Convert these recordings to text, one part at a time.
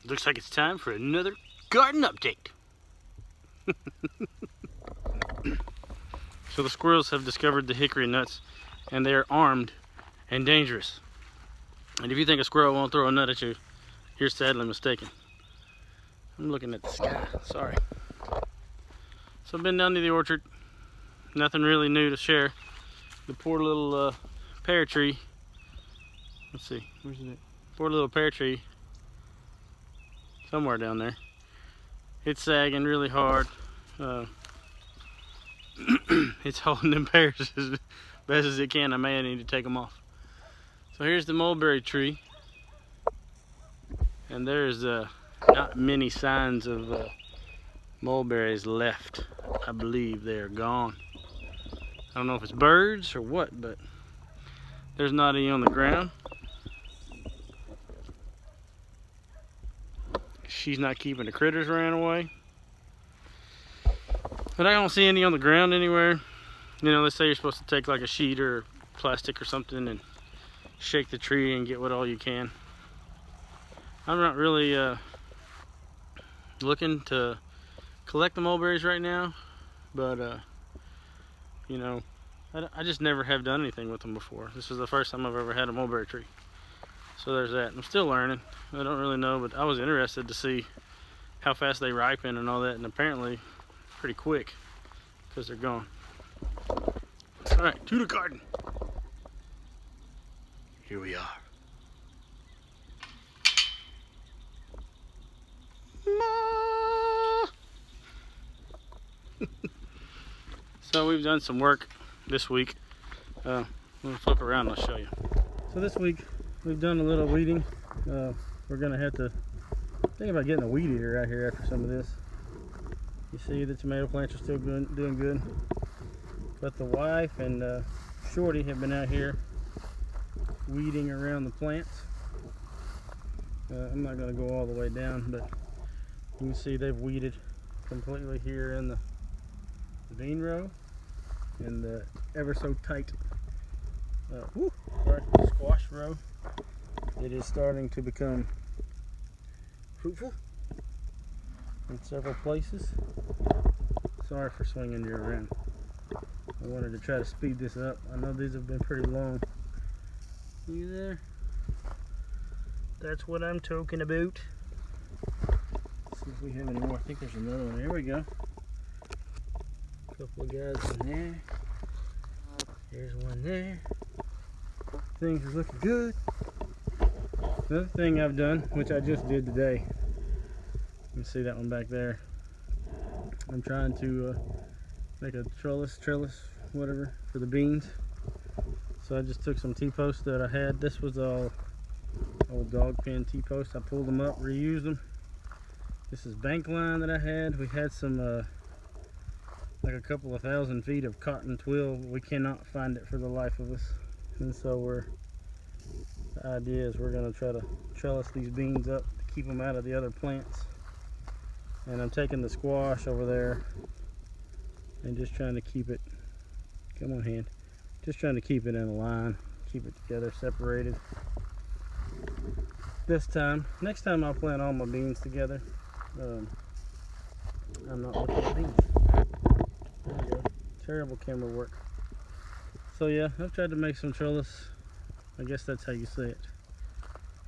Looks like it's time for another garden update. So the squirrels have discovered the hickory nuts, and they are armed and dangerous. And if you think a squirrel won't throw a nut at you, you're sadly mistaken. I'm looking at the sky, sorry. So I've been down to the orchard. Nothing really new to share. The poor little pear tree. Let's see, where's it? Poor little pear tree. Somewhere down there. It's sagging really hard. It's holding them pears as best as it can. I may need to take them off. So here's the mulberry tree. And there's not many signs of mulberries left. I believe they are gone. I don't know if it's birds or what, but there's not any on the ground. She's not keeping the critters ran away. But I don't see any on the ground anywhere. You know, they say you're supposed to take like a sheet or plastic or something and shake the tree and get what all you can. I'm not really looking to collect the mulberries right now, but you know, I just never have done anything with them before. This is the first time I've ever had a mulberry tree. So there's that. I'm still learning. I don't really know, but I was interested to see how fast they ripen and all that, and apparently pretty quick because they're gone. All right, to the garden. Here we are. So we've done some work this week. I'm gonna flip around and I'll show you. So this week we've done a little weeding. We're gonna have to think about getting a weed eater out here after some of this. You see the tomato plants are still doing good. But the wife and Shorty have been out here weeding around the plants. I'm not gonna go all the way down, but you can see they've weeded completely here in the bean row and the ever so tight squash row. It is starting to become fruitful in several places. Sorry for swinging you around. I wanted to try to speed this up. I know these have been pretty long. You there? That's what I'm talking about. Let's see if we have any more. I think there's another one. There we go. A couple of guys in there. There's one there. Things are looking good. Another thing I've done, which I just did today. You can see that one back there. I'm trying to make a trellis, whatever, for the beans. So I just took some T-posts that I had. This was all old dog pen T-posts. I pulled them up, reused them. This is bank line that I had. We had some like a couple of 1,000 feet of cotton twill. We cannot find it for the life of us. And so the idea is we're gonna try to trellis these beans up to keep them out of the other plants. And I'm taking the squash over there and just trying to keep it, come on hand, just trying to keep it in a line, keep it together, separated. This time, next time I'll plant all my beans together. I'm not looking at beans. There we go. Terrible camera work. So yeah, I've tried to make some trellis. I guess that's how you say it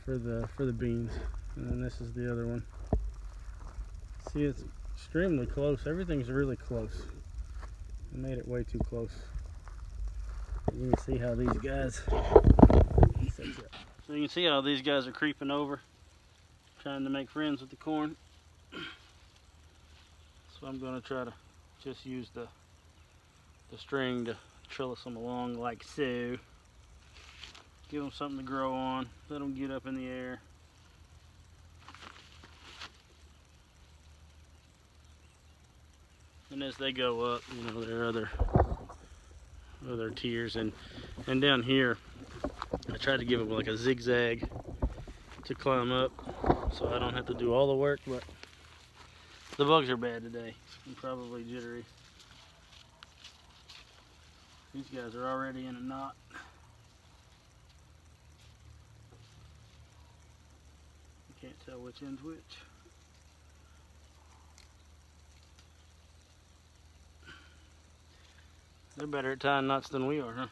for the beans. And then this is the other one. See, it's extremely close. Everything's really close. I made it way too close. You can see how these guys. So you can see how these guys are creeping over, trying to make friends with the corn. So I'm going to try to just use the string to trellis them along like so. Give them something to grow on. Let them get up in the air. And as they go up, you know, there are other tiers, and down here I tried to give them like a zigzag to climb up so I don't have to do all the work, but the bugs are bad today. I'm probably jittery. These guys are already in a knot. Can't tell which end's which. They're better at tying knots than we are, huh?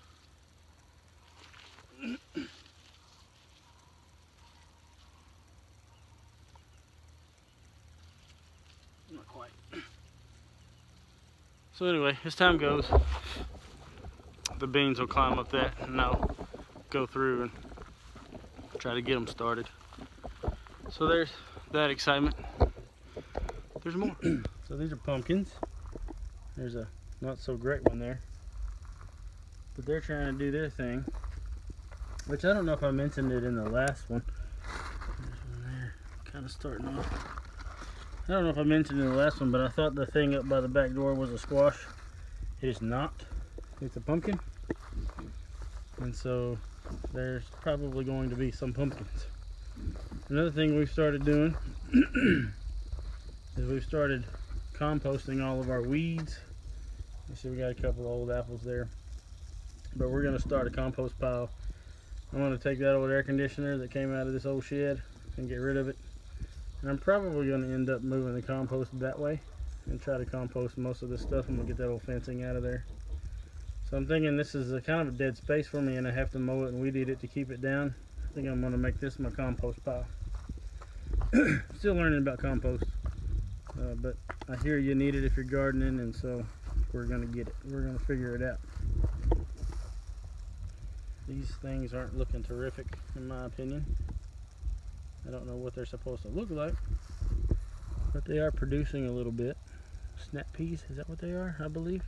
Not quite. So anyway, as time goes, the beans will climb up that and I'll go through and try to get them started. So there's that excitement. There's more. So these are pumpkins. There's a not so great one there. But they're trying to do their thing. Which I don't know if I mentioned it in the last one. There's one there, kind of starting off. I don't know if I mentioned it in the last one, but I thought the thing up by the back door was a squash. It is not. It's a pumpkin. And so there's probably going to be some pumpkins. Another thing we've started doing is we've started composting all of our weeds. You see we got a couple of old apples there. But we're going to start a compost pile. I'm going to take that old air conditioner that came out of this old shed and get rid of it. And I'm probably going to end up moving the compost that way and try to compost most of this stuff. I'm going to get that old fencing out of there. So I'm thinking this is a kind of a dead space for me and I have to mow it and weed eat it to keep it down. I think I'm going to make this my compost pile. Still learning about compost. But I hear you need it if you're gardening, and so we're going to get it. We're going to figure it out. These things aren't looking terrific in my opinion. I don't know what they're supposed to look like, but they are producing a little bit. Snap peas, is that what they are? I believe.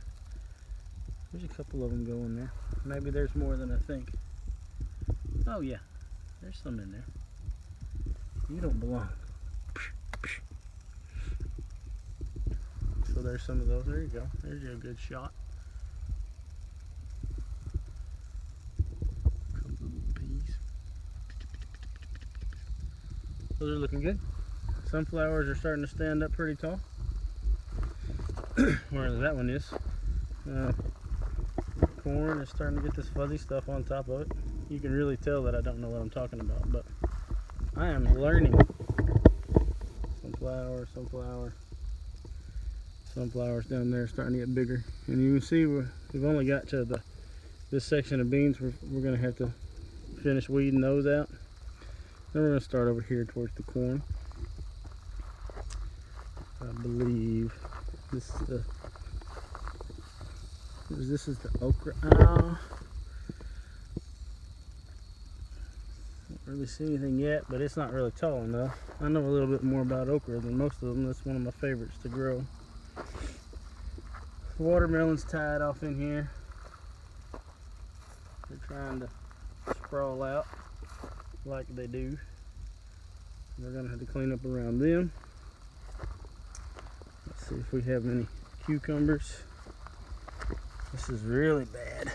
There's a couple of them going there. Maybe there's more than I think. Oh yeah, there's some in there. You don't belong. So there's some of those. There you go. There's a good shot. Those are looking good. Sunflowers are starting to stand up pretty tall. Whereas that one is. Corn is starting to get this fuzzy stuff on top of it. You can really tell that I don't know what I'm talking about, but I am learning. Sunflower, sunflower. Sunflowers down there starting to get bigger. And you can see we've only got to this section of beans. We're going to have to finish weeding those out. Then we're going to start over here towards the corn. I believe this is the okra. Don't really see anything yet, but it's not really tall enough. I know a little bit more about okra than most of them. That's one of my favorites to grow. The watermelon's tied off in here. They're trying to sprawl out like they do. We're gonna have to clean up around them. Let's see if we have any cucumbers. This is really bad.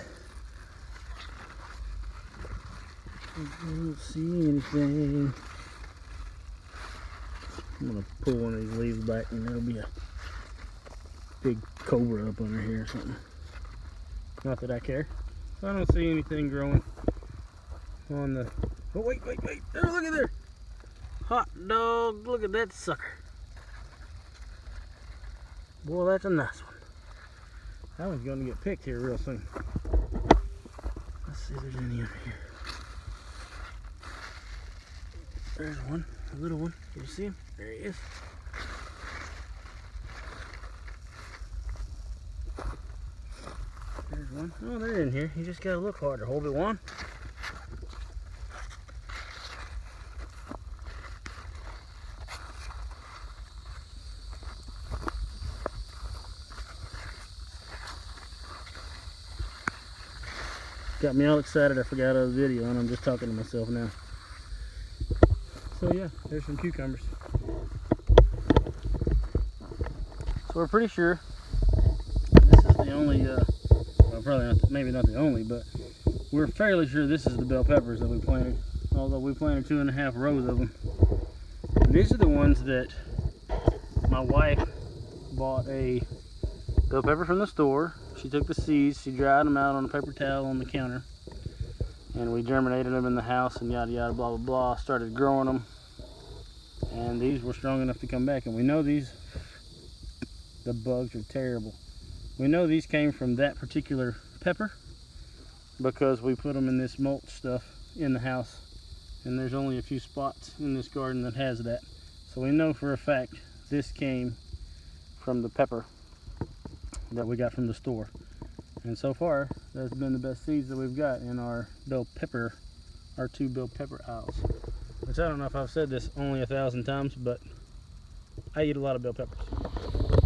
I don't see anything. I'm gonna pull one of these leaves back and there'll be a big cobra up under here or something. Not that I care. So I don't see anything growing on the... Oh, wait. There, look at there. Hot dog, look at that sucker. Boy, that's a nice one. That one's going to get picked here real soon. Let's see if there's any under here. There's one, a little one. Can you see him? There he is. There's one. Oh, they're in here. You just got to look harder. Hold it one. Got me all excited. I forgot I was video and I'm just talking to myself now. So yeah, there's some cucumbers. So we're pretty sure this is the only, well, probably not, maybe not the only, but we're fairly sure this is the bell peppers that we planted. Although we planted 2.5 rows of them. And these are the ones that my wife bought a bell pepper from the store. She took the seeds, she dried them out on a paper towel on the counter, and we germinated them in the house and yada yada blah blah blah. Started growing them, and these were strong enough to come back. And we know the bugs are terrible. We know these came from that particular pepper because we put them in this mulch stuff in the house, and there's only a few spots in this garden that has that. So we know for a fact this came from the pepper that we got from the store. And so far, that's been the best seeds that we've got in our bell pepper, our 2 bell pepper aisles. Which I don't know if I've said this only 1,000 times, but I eat a lot of bell peppers.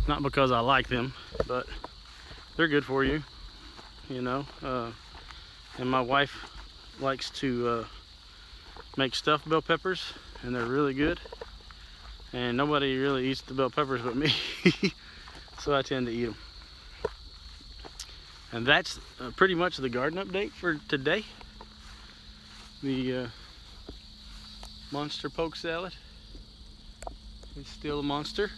Not because I like them, but they're good for you, you know. And my wife likes to make stuffed bell peppers, and they're really good. And nobody really eats the bell peppers but me, so I tend to eat them. And that's pretty much the garden update for today. The monster poke salad. It's still a monster.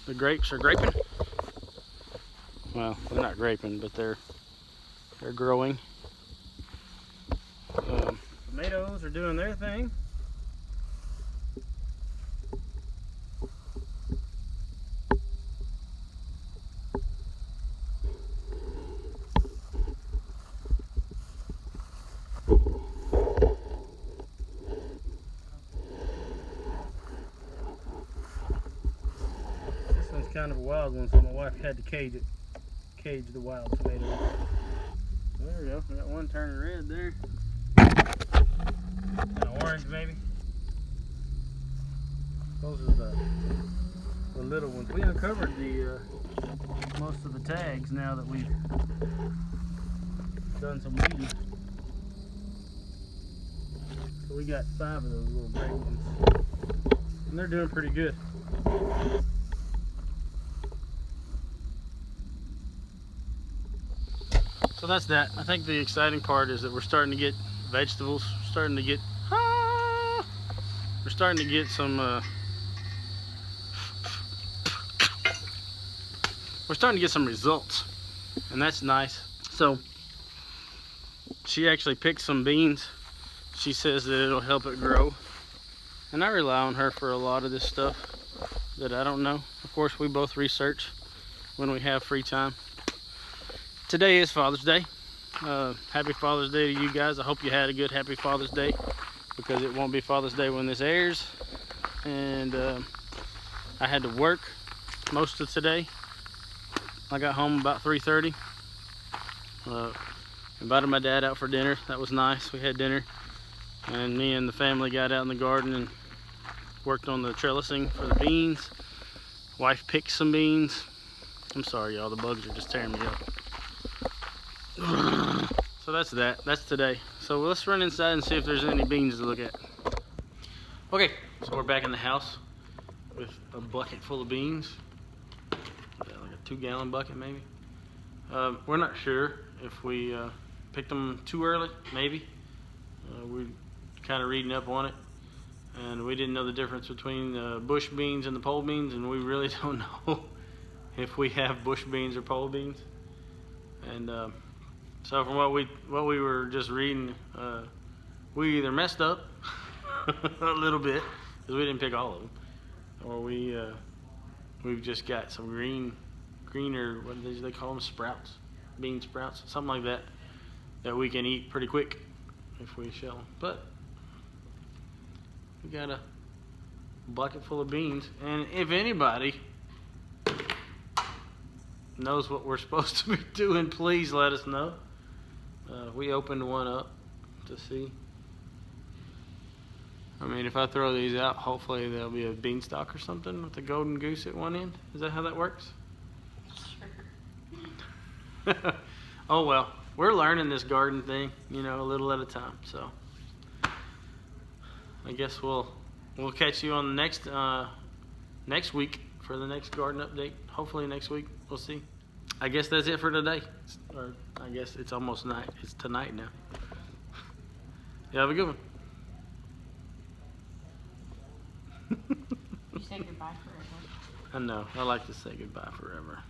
The grapes are graping. Well, they're not graping, but they're growing. Tomatoes are doing their thing. This one's kind of a wild one, so my wife had to cage the wild tomatoes. There we go. We got one turning red there. And orange maybe. Those are the little ones. We uncovered the most of the tags now that we've done some weeding. So we got 5 of those little grape ones. And they're doing pretty good. So that's that. I think the exciting part is that we're starting to get vegetables, we're starting to get some we're starting to get some results, and that's nice. So she actually picked some beans. She says that it'll help it grow, and I rely on her for a lot of this stuff that I don't know. Of course, we both research when we have free time. Today is Father's Day. Happy Father's Day to you guys. I hope you had a good Happy Father's Day, because it won't be Father's Day when this airs. And I had to work most of today. I got home about 3:30. Invited my dad out for dinner. That was nice. We had dinner, and me and the family got out in the garden and worked on the trellising for the beans. Wife picked some beans. I'm sorry, y'all, the bugs are just tearing me up. So that's that. That's today. So let's run inside and see if there's any beans to look at. Okay, so we're back in the house with a bucket full of beans. Yeah, like a 2-gallon bucket maybe. We're not sure if we picked them too early, maybe. We're kind of reading up on it, and we didn't know the difference between the bush beans and the pole beans, and we really don't know if we have bush beans or pole beans. And so from what we were just reading, we either messed up a little bit because we didn't pick all of them, or we've just got some greener, what do they call them, sprouts, bean sprouts, something like that we can eat pretty quick if we shell them. But we got a bucket full of beans, and if anybody knows what we're supposed to be doing, please let us know. We opened one up to see. I mean, if I throw these out, hopefully there'll be a beanstalk or something with a golden goose at one end. Is that how that works? Sure. Oh well, we're learning this garden thing, you know, a little at a time. So I guess we'll catch you on the next week for the next garden update. Hopefully next week. We'll see. I guess that's it for today. Or I guess it's almost night. It's tonight now. Yeah, have a good one. You say goodbye forever. I know. I like to say goodbye forever.